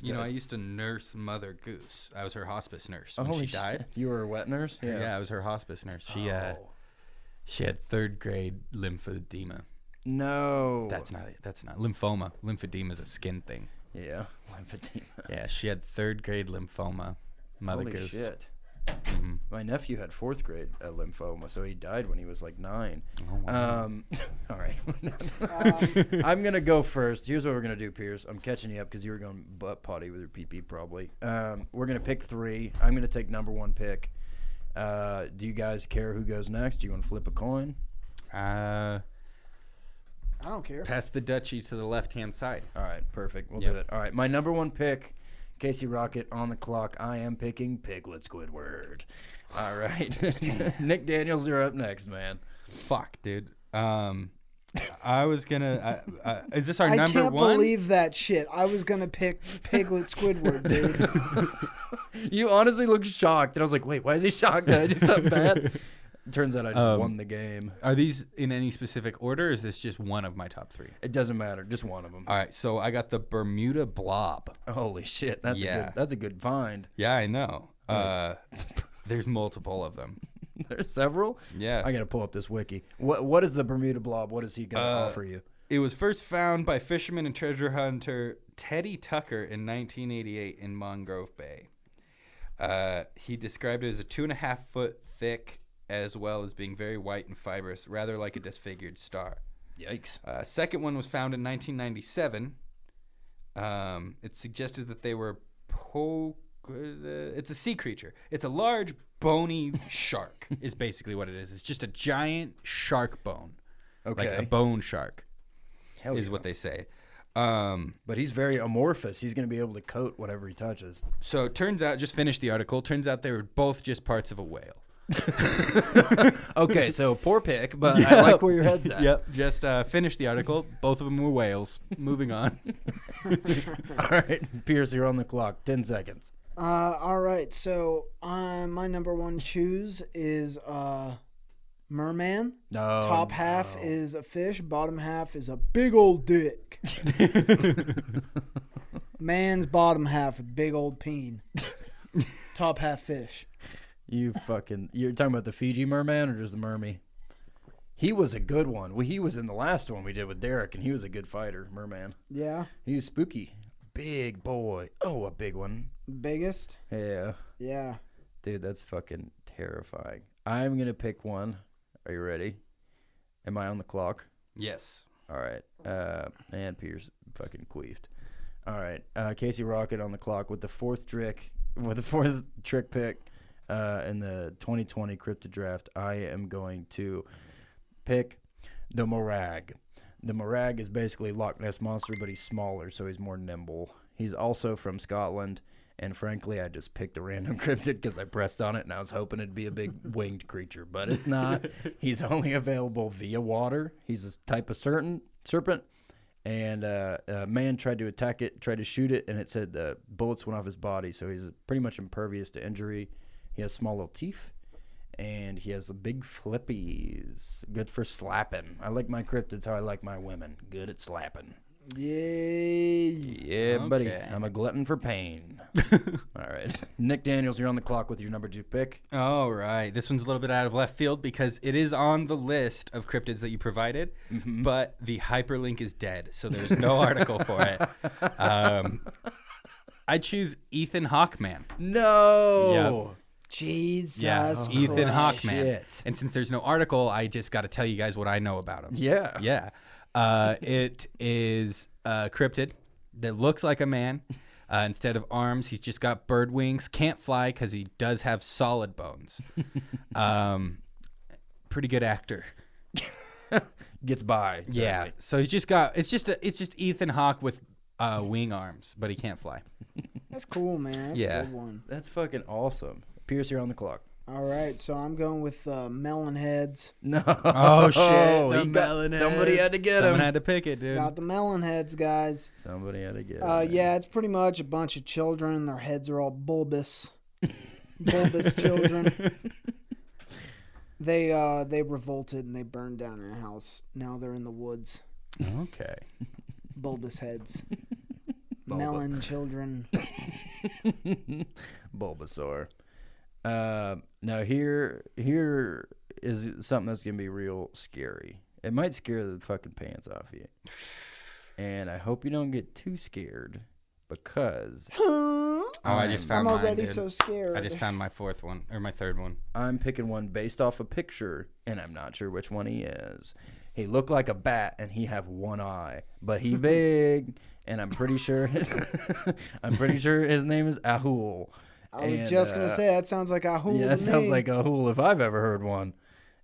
You know, I used to nurse Mother Goose. I was her hospice nurse when she died. You were a wet nurse? Yeah, I was her hospice nurse. She had 3rd grade lymphedema. No. That's not lymphoma. Lymphedema is a skin thing. Yeah, lymphedema. Yeah, she had 3rd grade lymphoma. Mother Holy Goose. shit. Mm-hmm. My nephew had 4th grade lymphoma, so he died when he was like 9. Oh, wow. All right. I'm going to go first. Here's what we're going to do, Pierce. I'm catching you up because you were going butt potty with your pee-pee probably. We're going to pick 3. I'm going to take number 1 pick. Do you guys care who goes next? Do you want to flip a coin? I don't care. Pass the duchy to the left-hand side. All right, perfect. We'll do that. All right, my number 1 pick, Casey Rocket on the clock. I am picking Piglet Squidward. All right. Nick Daniels, you're up next, man. Fuck, dude. I was gonna. Is this our number 1? I can't believe that shit. I was gonna pick Piglet Squidward, dude. You honestly looked shocked, and I was like, "Wait, why is he shocked? Did I do something bad?" Turns out I just won the game. Are these in any specific order, or is this just one of my top 3? It doesn't matter, just one of them. All right, so I got the Bermuda Blob. Holy shit, that's a good find. Yeah, I know. There's multiple of them. There's several? Yeah. I got to pull up this wiki. What is the Bermuda Blob? What is he going to offer you? It was first found by fisherman and treasure hunter Teddy Tucker in 1988 in Mangrove Bay. He described it as a 2.5-foot thick, as well as being very white and fibrous, rather like a disfigured star. Yikes. Second one was found in 1997. It suggested that they were it's a sea creature. It's a large, bony shark is basically what it is. It's just a giant shark bone. Okay. Like a bone shark Hell is yeah. what they say. But he's very amorphous. He's going to be able to coat whatever he touches. So it turns out, just finished the article, turns out they were both just parts of a whale. Okay, so poor pick, but I like where your head's at. Yep, just finished the article. Both of them were whales. Moving on. All right, Pierce, you're on the clock. 10 seconds. All right, so my number 1 choose is merman. No. Top half is a fish. Bottom half is a big old dick. Man's bottom half with big old peen. Top half fish. You're talking about the Fiji merman or just the mermy? He was a good one. He was in the last one we did with Derek, and he was a good fighter, merman. Yeah. He was spooky. Big boy. Oh, a big one. Biggest? Yeah. Yeah. Dude, that's fucking terrifying. I'm going to pick one. Are you ready? Am I on the clock? Yes. All right. And Pierce fucking queefed. All right. Casey Rocket on the clock with the fourth trick pick in the 2020 Cryptid Draft. I am going to pick the Morag. The Morag is basically Loch Ness Monster, but he's smaller, so he's more nimble. He's also from Scotland, and frankly, I just picked a random cryptid because I pressed on it, and I was hoping it'd be a big winged creature, but it's not. He's only available via water. He's a type of serpent, and a man tried to attack it, tried to shoot it, and it said the bullets went off his body, so he's pretty much impervious to injury. He has small little teeth, and he has the big flippies. Good for slapping. I like my cryptids how I like my women. Good at slapping. Yay. Yeah, Okay. buddy. I'm a glutton for pain. All right. Nick Daniels, you're on the clock with your number 2 pick. All right. This one's a little bit out of left field because it is on the list of cryptids that you provided, but the hyperlink is dead, so there's no article for it. I choose Ethan Hawkman. No. Yep. Jesus Ethan Christ. Hawkman. Shit. And since there's no article, I just got to tell you guys what I know about him. Yeah. Yeah. It is a cryptid that looks like a man. Instead of arms, he's just got bird wings. Can't fly because he does have solid bones. Pretty good actor. Gets by. Yeah. Certainly. So he's just got. It's just Ethan Hawke with wing arms, but he can't fly. That's cool, man. That's Yeah. a good one. That's fucking awesome. Pierce, you're on the clock. All right, so I'm going with melon heads. No. Oh shit! Somebody had to get him. Someone had to pick it, dude. Got the melon heads, guys. Somebody had to get him. Yeah, it's pretty much a bunch of children. Their heads are all bulbous. Bulbous children. They revolted and they burned down their house. Now they're in the woods. Okay. Bulbous heads. melon children. Bulbasaur. Now here is something that's gonna be real scary. It might scare the fucking pants off you. And I hope you don't get too scared because I just found I'm mine, already dude. so scared. I just found my fourth one, or my third one. I'm picking one based off a picture, and I'm not sure which one he is. He looked like a bat, and he have one eye, but he big, and I'm pretty sure his name is Ahul. I was just gonna say that sounds like Ahul. Yeah, to that sounds me. like Ahul if I've ever heard one.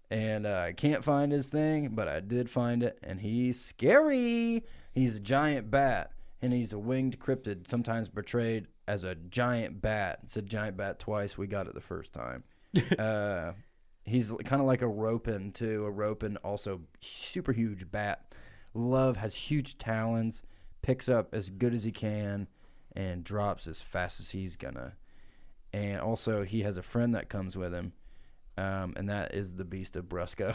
And I can't find his thing, but I did find it, and he's scary. He's a giant bat, and he's a winged cryptid, sometimes portrayed as a giant bat. It's a giant bat twice. We got it the first time. He's kind of like a Ropin, too. A Ropin, also super huge bat. Has huge talons, picks up as good as he can, and drops as fast as he's gonna. And also, he has a friend that comes with him. And that is the Beast of Brusco,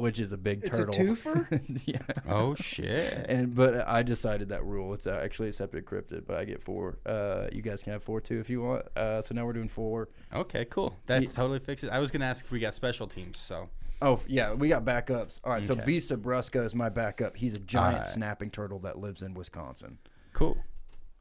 which is a big turtle. It's a twofer? Yeah. Oh shit! But I decided that rule. It's actually accepted cryptid, but I get 4. You guys can have 4 too if you want. So now we're doing 4. Okay, cool. That's totally fixed. I was gonna ask if we got special teams. So. Oh yeah, we got backups. All right, so Okay. Beast of Brusco is my backup. He's a giant snapping turtle that lives in Wisconsin. Cool.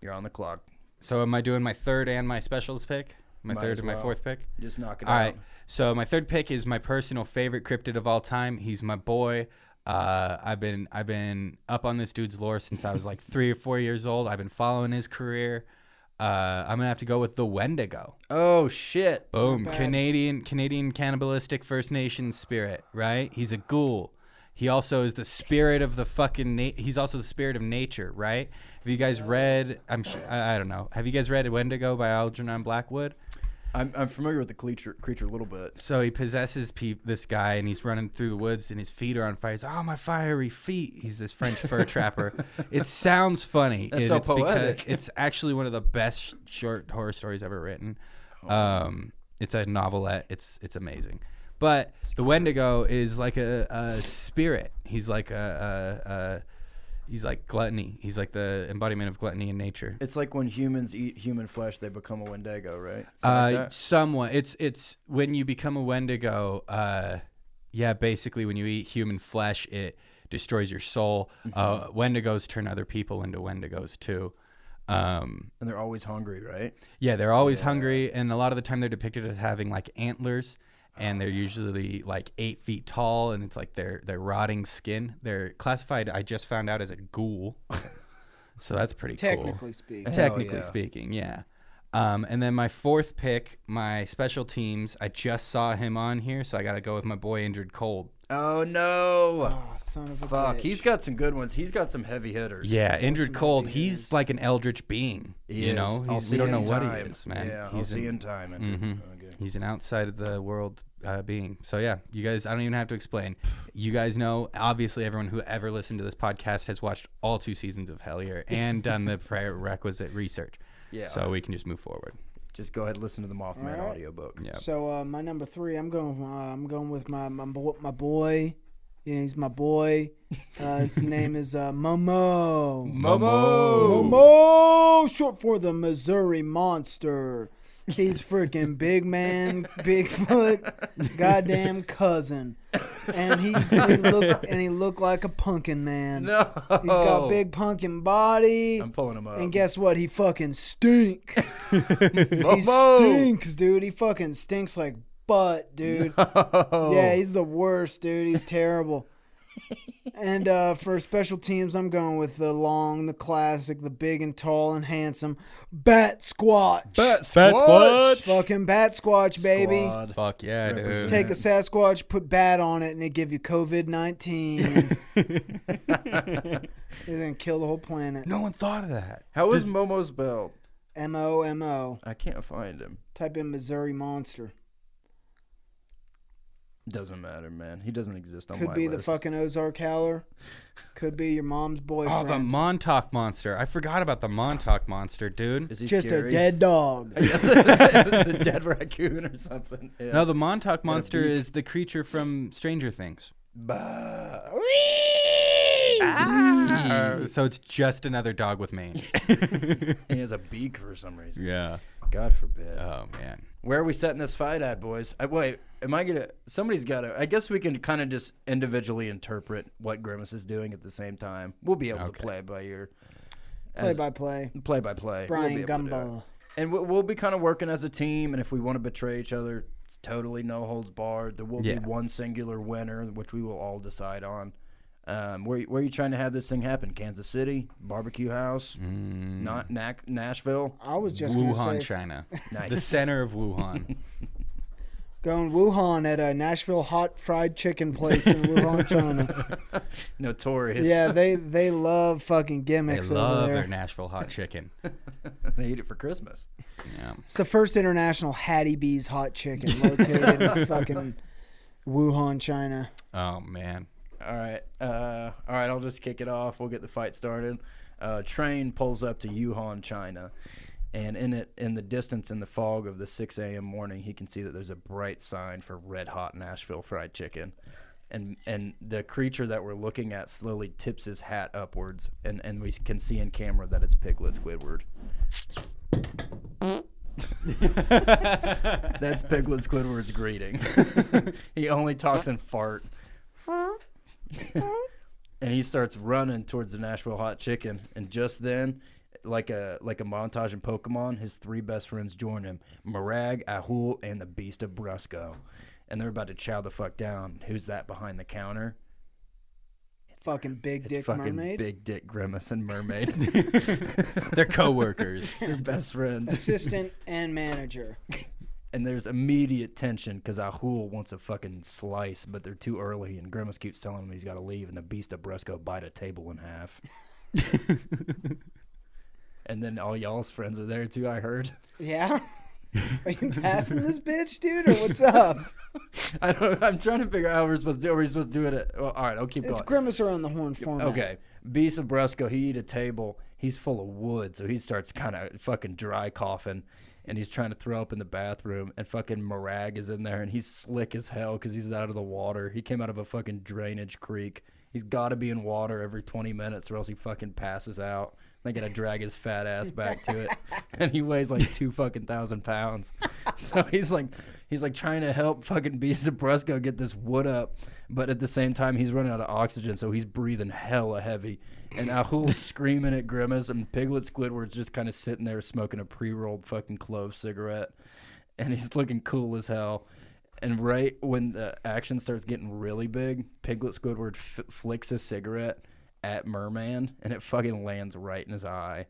You're on the clock. So am I doing my third and my specials pick? My Might third as and my well. fourth pick? Just knock it All out. right. So my third pick is my personal favorite cryptid of all time. He's my boy. I've been up on this dude's lore since I was like 3 or 4 years old. I've been following his career. I'm gonna have to go with the Wendigo. Oh shit! Boom. bad. Canadian cannibalistic First Nations spirit. Right. He's a ghoul. He also is the spirit of the fucking. He's also the spirit of nature. Right. Have you guys read? I don't know. Have you guys read Wendigo by Algernon Blackwood? I'm familiar with the creature a little bit. So he possesses this guy, and he's running through the woods, and his feet are on fire. He's, oh, my fiery feet. He's this French fur trapper. It sounds funny. That's so poetic. Because it's actually one of the best short horror stories ever written. It's a novelette. It's amazing. But the Wendigo is like a spirit. He's like he's like gluttony. He's like the embodiment of gluttony in nature. It's like when humans eat human flesh, they become a Wendigo, right? Like that? Somewhat. It's when you become a Wendigo. Yeah, basically when you eat human flesh, it destroys your soul. Mm-hmm. Wendigos turn other people into Wendigos too. And they're always hungry, right? Yeah, they're always hungry, and a lot of the time they're depicted as having like antlers. And they're usually like 8 feet tall, and it's like their rotting skin. They're classified, I just found out, as a ghoul. So that's pretty Technically cool. speaking. Technically speaking, yeah. And then my fourth pick, my special teams, I just saw him on here, so I got to go with my boy Injured Cold. Oh no! Oh, son of a Fuck, bitch. he's got some good ones. He's got some heavy hitters. Yeah, Injured some Cold. heavy He's hitters. like an eldritch being. He you is. know, I'll we see don't you know in what he time. is, man. Yeah, I'll see you in time. Okay. He's an outside of the world being. So yeah, you guys, I don't even have to explain. You guys know, obviously everyone who ever listened to this podcast has watched all 2 seasons of Hellier and done the prerequisite research. Yeah. So we can just move forward. Just go ahead and listen to the Mothman All right. audiobook. Yeah. So my number 3, I'm going with my boy. Yeah, he's my boy. His name is Momo. Momo, short for the Missouri Monster. He's freaking big man, Bigfoot, goddamn cousin, and he looked like a pumpkin man. No. He's got big pumpkin body. I'm pulling him up. And guess what? He fucking stink. He Momo. stinks, dude. He fucking stinks like butt, dude. No. Yeah, he's the worst, dude. He's terrible. And for special teams, I'm going with the classic, the big and tall and handsome Bat Squatch. Bat Squatch. Fucking Bat Squatch, baby. Squad. Fuck yeah, dude. Represent. Take a Sasquatch, put bat on it, and it give you COVID-19. He's gonna kill the whole planet. No one thought of that. How is Momo spelled? M-O-M-O. I can't find him. Type in Missouri Monster. Doesn't matter, man. He doesn't exist on Could my be list. the fucking Ozark Howler. Could be your mom's Oh, boyfriend. the Montauk Monster. I forgot about the Montauk Monster, dude. Is he Just scary? a dead dog. a dead raccoon or something. Yeah. No, the Montauk Monster beak. is the creature from Stranger Things. Bah. So it's just another dog with mange. He has a beak for some reason. Yeah. God forbid. Oh, man. Where are we setting this fight at, boys? Wait, am I gonna? Somebody's gotta. I guess we can kind of just individually interpret what Grimace is doing at the same time. We'll be able to play it by ear. Play by play. Play by play. Brian Gumball. And we'll be kind of working as a team. And if we want to betray each other, it's totally no holds barred. There will be one singular winner, which we will all decide on. Where are you trying to have this thing happen? Kansas City, barbecue house, not Nashville. I was just Wuhan, gonna say, China. Nice. The center of Wuhan. going Wuhan at a Nashville hot fried chicken place in Wuhan, China. Notorious. Yeah, they love fucking They gimmicks love over their there. Nashville hot chicken. They eat it for Christmas. Yeah. It's the first international Hattie B's hot chicken located in fucking Wuhan, China. Oh, man. All right. I'll just kick it off. We'll get the fight started. Train pulls up to Wuhan, China, and in the distance, in the fog of the 6 a.m. morning, he can see that there's a bright sign for red hot Nashville fried chicken, and the creature that we're looking at slowly tips his hat upwards, and we can see in camera that it's Piglet Squidward. That's Piglet Squidward's greeting. He only talks in fart. And he starts running towards the Nashville hot chicken, and just then, like a montage in Pokemon, his three best friends join him: Marag, Ahul, and the Beast of Brusco. And they're about to chow the fuck down. Who's that behind the counter? Fucking Big Dick It's fucking Mermaid. Big Dick Grimace and Mermaid. They're co-workers. They're best friends. Assistant and manager. And there's immediate tension because Ahul wants a fucking slice, but they're too early, and Grimace keeps telling him he's got to leave, and the Beast of Brusco bite a table in half. And then all y'all's friends are there too, I heard. Yeah? Are you passing this bitch, dude, or what's up? I'm trying to figure out how we're supposed to do it. Are we supposed to do it? Well, all right, I'll keep It's going. Grimace around the horn format. Okay. Beast of Brusco, he eat a table. He's full of wood, so he starts kind of fucking dry coughing, and he's trying to throw up in the bathroom, and fucking Marag is in there, and he's slick as hell because he's out of the water. He came out of a fucking drainage creek. He's got to be in water every 20 minutes or else he fucking passes out. They got to drag his fat ass back to it, and he weighs like 2,000 pounds. So he's like trying to help fucking Beast of Brusco get this wood up, but at the same time he's running out of oxygen, so he's breathing hella heavy. And Ahul's screaming at Grimace, and Piglet Squidward's just kind of sitting there smoking a pre-rolled fucking clove cigarette, and he's looking cool as hell. And right when the action starts getting really big, Piglet Squidward flicks his cigarette at Merman, and it fucking lands right in his eye.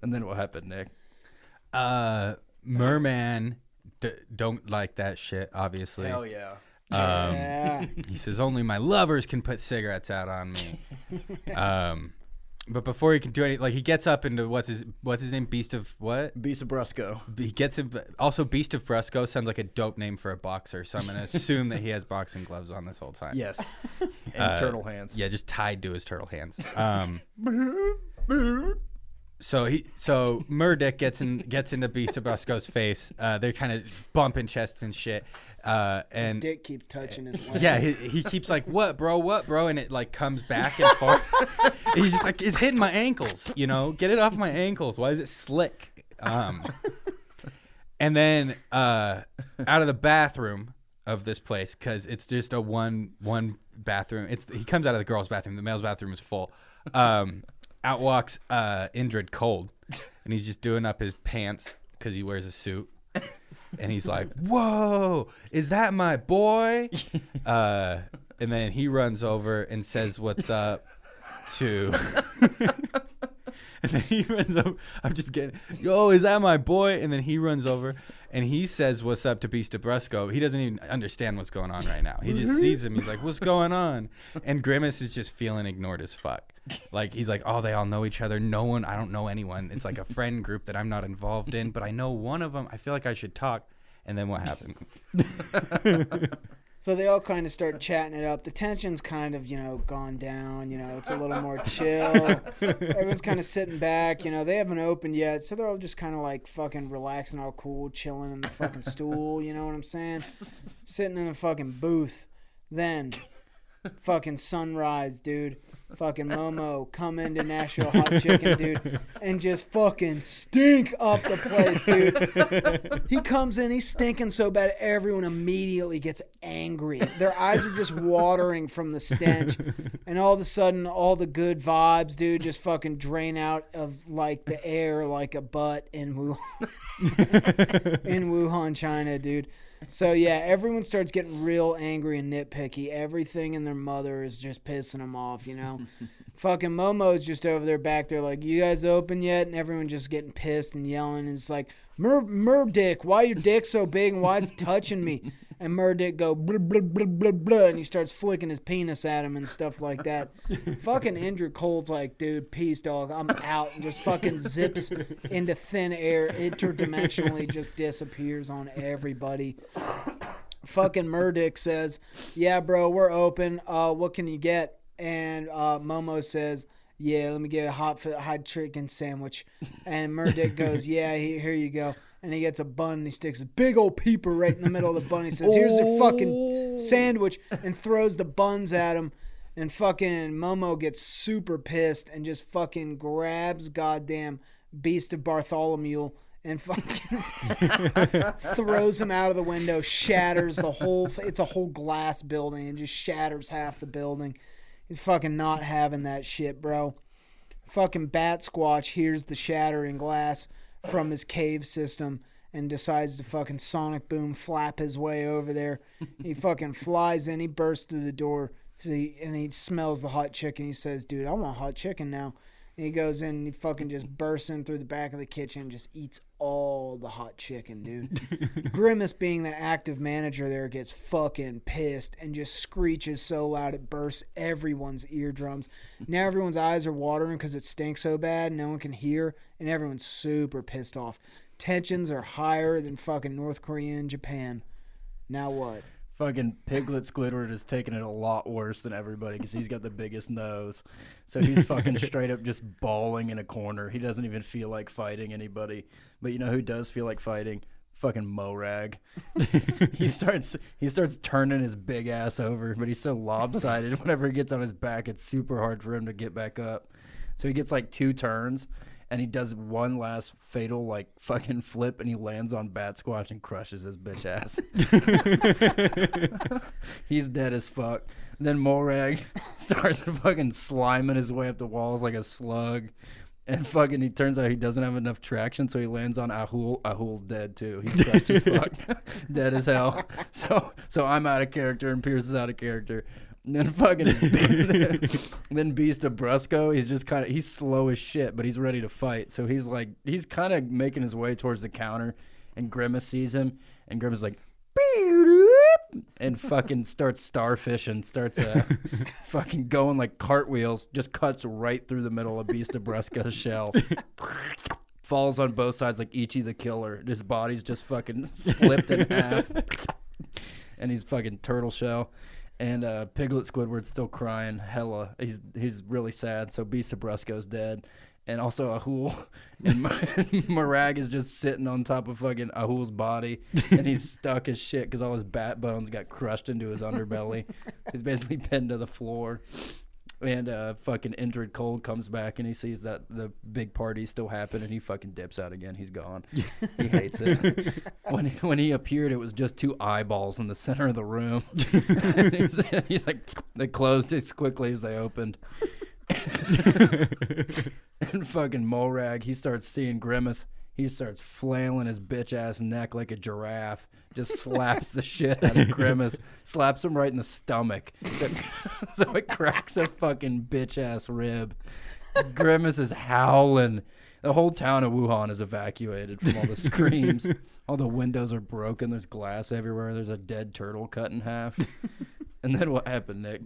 And then what happened, Nick? Merman don't like that shit, obviously. Hell yeah. Yeah. He says, only my lovers can put cigarettes out on me. But before he can do anything, like, he gets up into what's his name? Beast of what? Beast of Brusco. He gets him. Also, Beast of Brusco sounds like a dope name for a boxer, so I'm gonna assume that he has boxing gloves on this whole time. Yes. And turtle hands. Yeah, just tied to his turtle hands. So Murdick gets into Beast of Brusco's face. They're kind of bumping chests and shit. And Dick keeps touching his leg. yeah, he keeps like, what, bro? And it like comes back and forth. He's just like, it's hitting my ankles, get it off my ankles. Why is it slick? And then out of the bathroom of this place, because it's just a one bathroom. He comes out of the girls' bathroom. The male's bathroom is full. Out walks Indrid Cold, and he's just doing up his pants because he wears a suit. And he's like, whoa, is that my boy? And then he runs over and says, what's up to... And then he runs over. I'm just getting, yo, is that my boy? And then he runs over and he says, what's up to Beast of Brusco. He doesn't even understand what's going on right now. He just sees him. He's like, what's going on? And Grimace is just feeling ignored as fuck. Like, he's like, oh, they all know each other. I don't know anyone. It's like a friend group that I'm not involved in, but I know one of them. I feel like I should talk. And then what happened? So they all kind of start chatting it up. The tension's kind of, gone down. It's a little more chill. Everyone's kind of sitting back. They haven't opened yet. So they're all just kind of like fucking relaxing, all cool, chilling in the fucking stool. You know what I'm saying? Sitting in the fucking booth. Then, fucking sunrise, dude. fucking Momo come into Nashville Hot Chicken, dude, and just fucking stink up the place, dude. He comes in, he's stinking so bad, everyone immediately gets angry. Their eyes are just watering from the stench, and all of a sudden, all the good vibes, dude, just fucking drain out of like the air like a butt in Wuhan, China, dude. So yeah, everyone starts getting real angry and nitpicky. Everything in their mother is just pissing them off, you know. Fucking Momo's just over there back there like, you guys open yet? And everyone just getting pissed and yelling. And it's like, Dick, why your dick so big and why is it touching me? And Dick go, blah, blah, blah, blah, blah, and he starts flicking his penis at him and stuff like that. Fucking Andrew Cole's like, dude, peace, dog, I'm out. And just fucking zips into thin air, interdimensionally just disappears on everybody. Fucking Murdick says, yeah, bro, we're open. What can you get? And Momo says, yeah, let me get a hot chicken sandwich. And Murdick goes, yeah, here you go. And he gets a bun and he sticks a big old peeper right in the middle of the bun. He says, here's your fucking sandwich, and throws the buns at him. And fucking Momo gets super pissed and just fucking grabs goddamn Beast of Bartholomew and fucking throws him out of the window, shatters the whole, it's a whole glass building, and just shatters half the building. He's fucking not having that shit, bro. Fucking Bat Squatch hears the shattering glass from his cave system and decides to fucking sonic boom flap his way over there. He fucking flies in, he bursts through the door, and he smells the hot chicken. He says, dude, I want hot chicken now. And he goes in and he fucking just bursts in through the back of the kitchen and just eats all the hot chicken, dude. Grimace, being the active manager there, gets fucking pissed and just screeches so loud it bursts everyone's eardrums. Now everyone's eyes are watering because it stinks so bad no one can hear, and everyone's super pissed off. Tensions are higher than fucking North Korea and Japan. Now what? Fucking Piglet Squidward is taking it a lot worse than everybody because he's got the biggest nose. So he's fucking straight up just bawling in a corner. He doesn't even feel like fighting anybody. But you know who does feel like fighting? Fucking Morag. He starts turning his big ass over, but he's so lopsided. Whenever he gets on his back, it's super hard for him to get back up. So he gets like 2 turns. And he does one last fatal, like, fucking flip, and he lands on Bat Squatch and crushes his bitch ass. He's dead as fuck. And then Morag starts fucking sliming his way up the walls like a slug. And fucking, he turns out he doesn't have enough traction, so he lands on Ahul. Ahul's dead, too. He's crushed as fuck. Dead as hell. So I'm out of character, and Pierce is out of character. And then fucking then Beast of Brusco, he's slow as shit, but he's ready to fight. So he's kind of making his way towards the counter, and Grimace sees him, and Grimace is like, and fucking starts starfishing, starts fucking going like cartwheels, just cuts right through the middle of Beast of Brusco's shell. Falls on both sides like Ichi the Killer. His body's just fucking slipped in half. And he's fucking turtle shell. And Piglet Squidward's still crying hella. He's really sad. So Beast of Brusco's dead. And also Ahul. And Morag is just sitting on top of fucking Ahul's body. And he's stuck as shit because all his bat bones got crushed into his underbelly. He's basically pinned to the floor. And fucking Injured Cold comes back and he sees that the big party's still happening. And he fucking dips out again. He's gone. He hates it. When he appeared, it was just 2 eyeballs in the center of the room. And he's like, they closed as quickly as they opened. And fucking Morag, he starts seeing Grimace. He starts flailing his bitch ass neck like a giraffe. Just slaps the shit out of Grimace. Slaps him right in the stomach. So it cracks a fucking bitch ass rib. Grimace is howling. The whole town of Wuhan is evacuated from all the screams. All the windows are broken. There's glass everywhere. There's a dead turtle cut in half. And then what happened, Nick?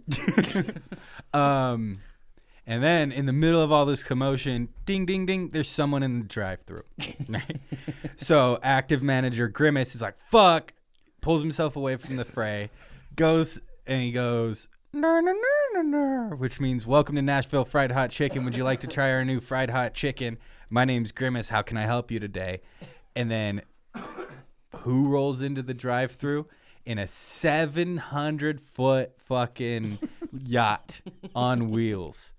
And then in the middle of all this commotion, ding, ding, ding, there's someone in the drive-thru. Right? So active manager Grimace is like, fuck, pulls himself away from the fray, goes, nar, nar, nar, nar, nar, which means, welcome to Nashville Fried Hot Chicken. Would you like to try our new fried hot chicken? My name's Grimace. How can I help you today? And then who rolls into the drive-thru? In a 700-foot fucking yacht on wheels.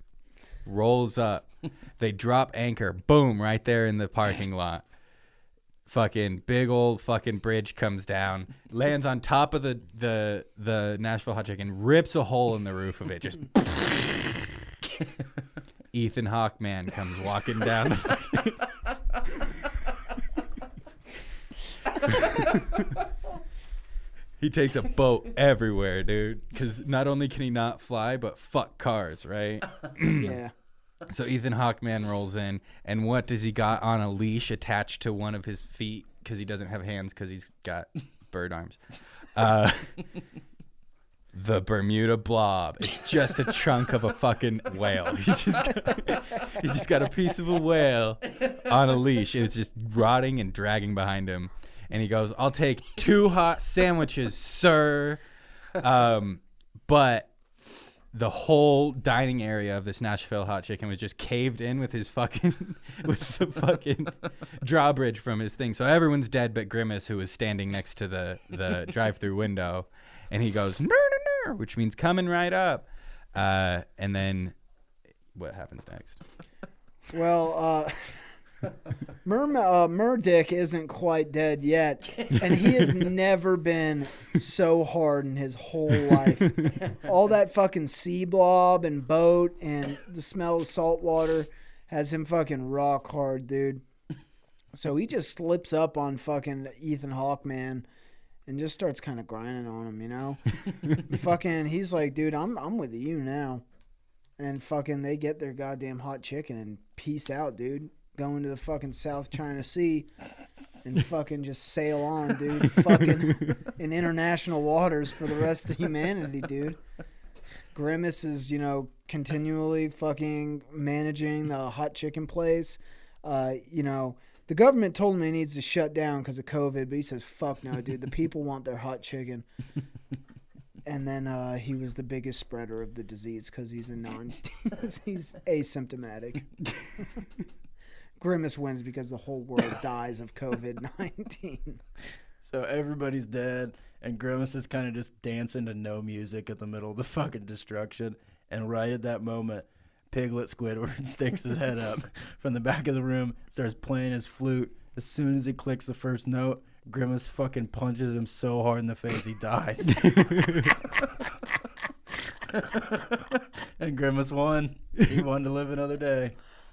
rolls up. They drop anchor. Boom, right there in the parking lot. Fucking big old fucking bridge comes down, lands on top of the Nashville Hot Chicken, rips a hole in the roof of it. Just Ethan Hawkman comes walking down the He takes a boat everywhere, dude. Because not only can he not fly, but fuck cars, right? Yeah. So Ethan Hawkman rolls in, and what does he got on a leash attached to one of his feet? Because he doesn't have hands because he's got bird arms. The Bermuda blob. It's just a chunk of a fucking whale. He's just got a piece of a whale on a leash, and it's just rotting and dragging behind him. And he goes, "I'll take 2 hot sandwiches, sir." But the whole dining area of this Nashville Hot Chicken was just caved in with his fucking with the fucking drawbridge from his thing. So everyone's dead but Grimace, who was standing next to the drive-through window, and he goes, "No, no, no," which means coming right up. And then what happens next? Well, Murdick isn't quite dead yet, and he has never been so hard in his whole life. All that fucking sea blob and boat and the smell of salt water has him fucking rock hard, dude. So he just slips up on fucking Ethan Hawkman and just starts kind of grinding on him, you know? Fucking, he's like, "Dude, I'm with you now." And fucking they get their goddamn hot chicken and peace out, dude. Going to the fucking South China Sea and fucking just sail on, dude. Fucking in international waters for the rest of humanity, dude. Grimace is, continually fucking managing the hot chicken place. The government told him he needs to shut down because of COVID, but he says, "Fuck no, dude. The people want their hot chicken." And then he was the biggest spreader of the disease because he's he's asymptomatic. Grimace wins because the whole world dies of COVID-19. So everybody's dead, and Grimace is kind of just dancing to no music at the middle of the fucking destruction. And right at that moment, Piglet Squidward sticks his head up from the back of the room, starts playing his flute. As soon as he clicks the first note, Grimace fucking punches him so hard in the face he dies. And Grimace won. He won to live another day.